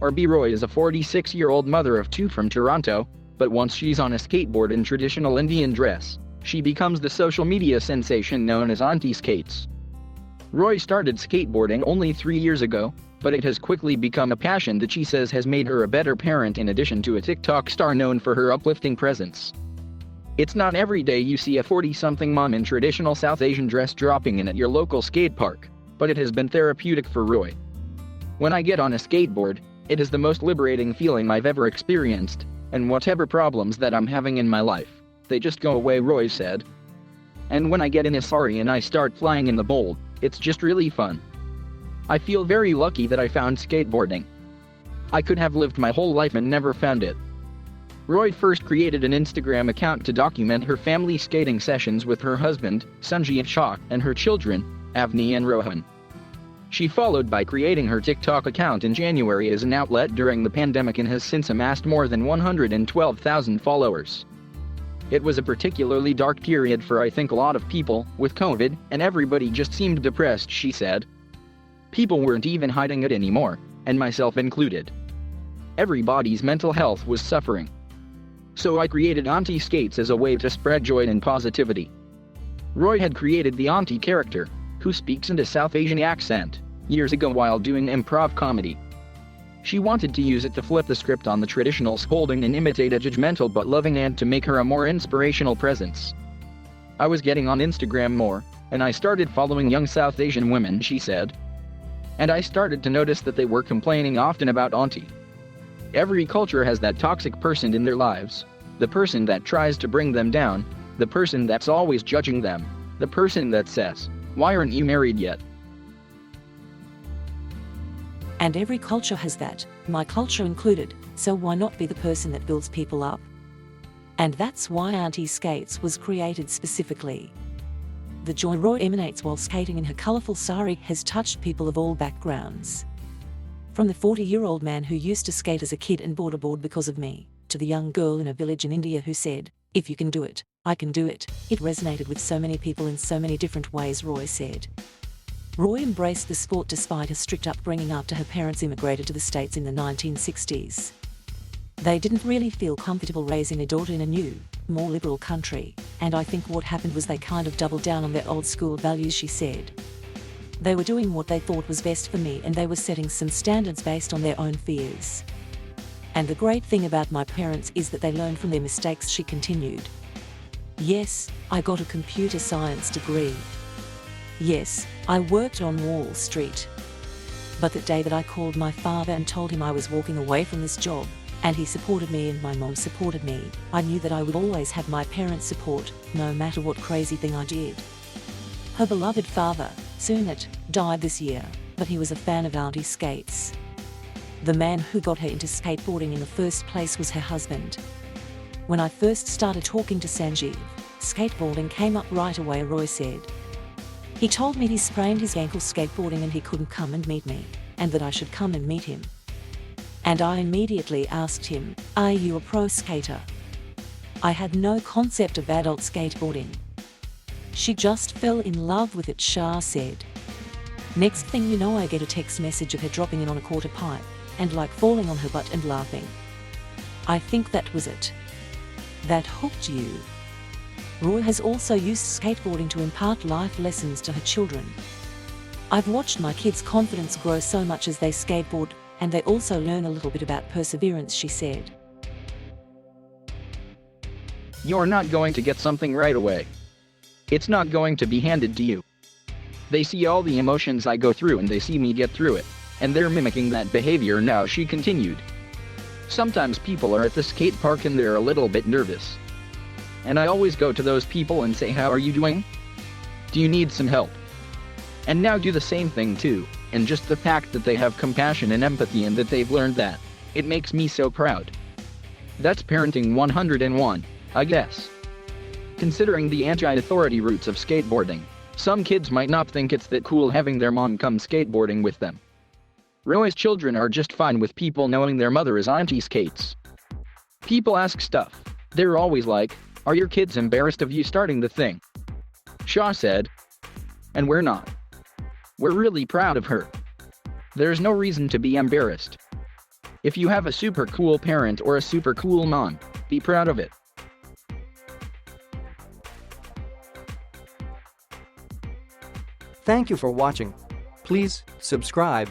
RB Roy is a 46-year-old mother of two from Toronto, but once she's on a skateboard in traditional Indian dress, she becomes the social media sensation known as Auntie Skates. Roy started skateboarding only 3 years ago, but it has quickly become a passion that she says has made her a better parent in addition to a TikTok star known for her uplifting presence. It's not every day you see a 40-something mom in traditional South Asian dress dropping in at your local skate park, but it has been therapeutic for Roy. "When I get on a skateboard, it is the most liberating feeling I've ever experienced, and whatever problems that I'm having in my life, they just go away," Roy said. "And when I get in a sari and I start flying in the bowl, it's just really fun. I feel very lucky that I found skateboarding. I could have lived my whole life and never found it." Roy first created an Instagram account to document her family skating sessions with her husband, Sanjeev Shah, and her children, Avni and Rohan. She followed by creating her TikTok account in January as an outlet during the pandemic and has since amassed more than 112,000 followers. "It was a particularly dark period for I think a lot of people, with COVID, and everybody just seemed depressed," she said. "People weren't even hiding it anymore, and myself included. Everybody's mental health was suffering. So I created Auntie Skates as a way to spread joy and positivity." Roy had created the auntie character, who speaks in a South Asian accent, years ago while doing improv comedy. She wanted to use it to flip the script on the traditional scolding and imitate a judgmental but loving aunt to make her a more inspirational presence. "I was getting on Instagram more, and I started following young South Asian women," she said. "And I started to notice that they were complaining often about auntie. Every culture has that toxic person in their lives, the person that tries to bring them down, the person that's always judging them, the person that says, 'Why aren't you married yet?' And every culture has that, my culture included, so why not be the person that builds people up? And that's why Auntie Skates was created specifically. The joy Roy emanates while skating in her colourful sari has touched people of all backgrounds. From the 40-year-old man who used to skate as a kid and bought a board because of me, to the young girl in a village in India who said, 'If you can do it, I can do it.' It resonated with so many people in so many different ways," Roy said. Roy embraced the sport despite her strict upbringing after her parents immigrated to the States in the 1960s. They didn't really feel comfortable raising a daughter in a new, more liberal country, and I think what happened was they kind of doubled down on their old school values, she said. "They were doing what they thought was best for me and they were setting some standards based on their own fears. And the great thing about my parents is that they learned from their mistakes," she continued. "Yes, I got a computer science degree. Yes, I worked on Wall Street. But the day that I called my father and told him I was walking away from this job, and he supported me and my mom supported me, I knew that I would always have my parents' support, no matter what crazy thing I did." Her beloved father, Sunit, died this year, but he was a fan of Auntie Skates. The man who got her into skateboarding in the first place was her husband. "When I first started talking to Sanjeev, skateboarding came up right away," Roy said. "He told me he sprained his ankle skateboarding and he couldn't come and meet me, and that I should come and meet him. And I immediately asked him, 'Are you a pro skater?' I had no concept of adult skateboarding. She just fell in love with it," Shah said. "Next thing you know, I get a text message of her dropping in on a quarter pipe, and like falling on her butt and laughing. I think that was it. That hooked you." Roy has also used skateboarding to impart life lessons to her children. "I've watched my kids' confidence grow so much as they skateboard, and they also learn a little bit about perseverance," she said. "You're not going to get something right away. It's not going to be handed to you. They see all the emotions I go through and they see me get through it, and they're mimicking that behavior now," she continued. "Sometimes people are at the skate park and they're a little bit nervous. And I always go to those people and say, 'How are you doing? Do you need some help?' And now do the same thing too, and just the fact that they have compassion and empathy and that they've learned that, it makes me so proud. That's parenting 101, I guess." Considering the anti-authority roots of skateboarding, some kids might not think it's that cool having their mom come skateboarding with them. Roy's children are just fine with people knowing their mother is Auntie Skates. People ask stuff. They're always like, "Are your kids embarrassed of you starting the thing?" Shah said. "And we're not. We're really proud of her. There's no reason to be embarrassed. If you have a super cool parent or a super cool mom, be proud of it. Thank you for watching. Please subscribe